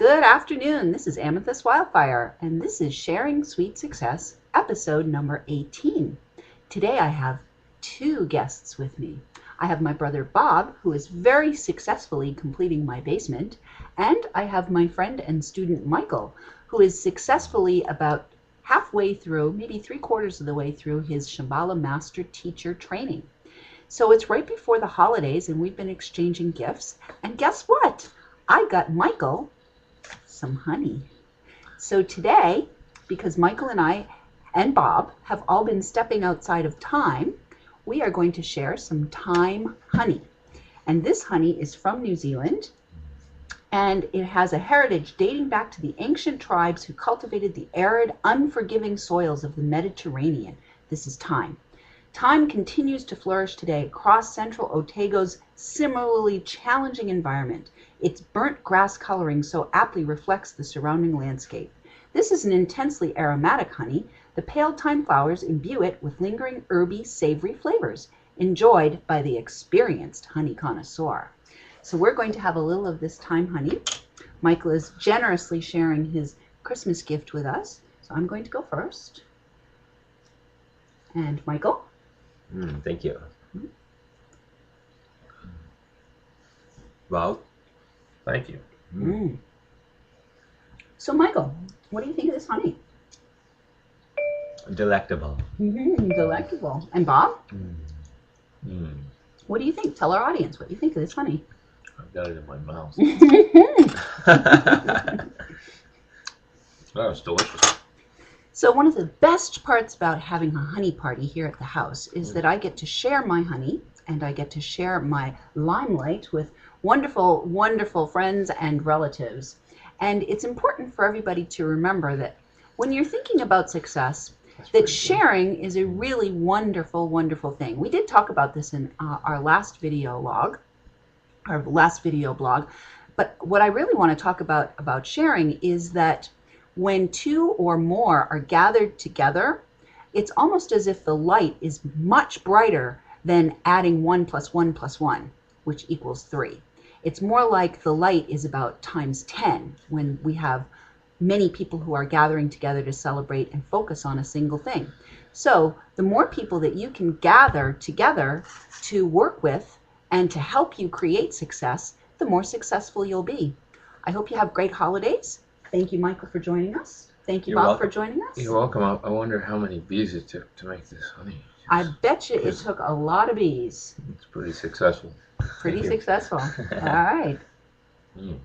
Good afternoon. This is Amethyst Wildfire, and this is Sharing Sweet Success, episode number 18. Today I have two guests with me. I have my brother Bob, who is very successfully completing my basement, and I have my friend and student Michael, who is successfully about halfway through, maybe 3/4 of the way through his Shambhala Master Teacher training. So it's right before the holidays, and we've been exchanging gifts, and guess what? I got Michael some honey. So today, because Michael and I and Bob have all been stepping outside of time, we are going to share some thyme honey. And this honey is from New Zealand, and it has a heritage dating back to the ancient tribes who cultivated the arid, unforgiving soils of the Mediterranean. This is thyme. Thyme continues to flourish today across central Otago's similarly challenging environment. Its burnt grass coloring so aptly reflects the surrounding landscape. This is an intensely aromatic honey. The pale thyme flowers imbue it with lingering herby, savory flavors, enjoyed by the experienced honey connoisseur. So we're going to have a little of this thyme honey. Michael is generously sharing his Christmas gift with us. So I'm going to go first. And Michael? Thank you. Bob? Thank you. So Michael, what do you think of this honey? Delectable. Delectable. And Bob? Mm. What do you think? Tell our audience what you think of this honey. I've got it in my mouth. Oh, It's delicious. So one of the best parts about having a honey party here at the house is that I get to share my honey and I get to share my limelight with wonderful, wonderful friends and relatives. And it's important for everybody to remember that when you're thinking about success, that sharing is a really wonderful, wonderful thing. We did talk about this in our last video blog, but what I really want to talk about sharing is that when two or more are gathered together, it's almost as if the light is much brighter than adding 1 + 1 + 1, which equals 3. It's more like the light is about times 10 when we have many people who are gathering together to celebrate and focus on a single thing. So the more people that you can gather together to work with and to help you create success, the more successful you'll be. I hope you have great holidays. Thank you, Michael, for joining us. Thank you, You're Bob, welcome. for joining us. You're welcome. I wonder how many bees it took to make this honey. I bet you it took a lot of bees. It's pretty successful. Pretty Thank you. successful. All right. Mm.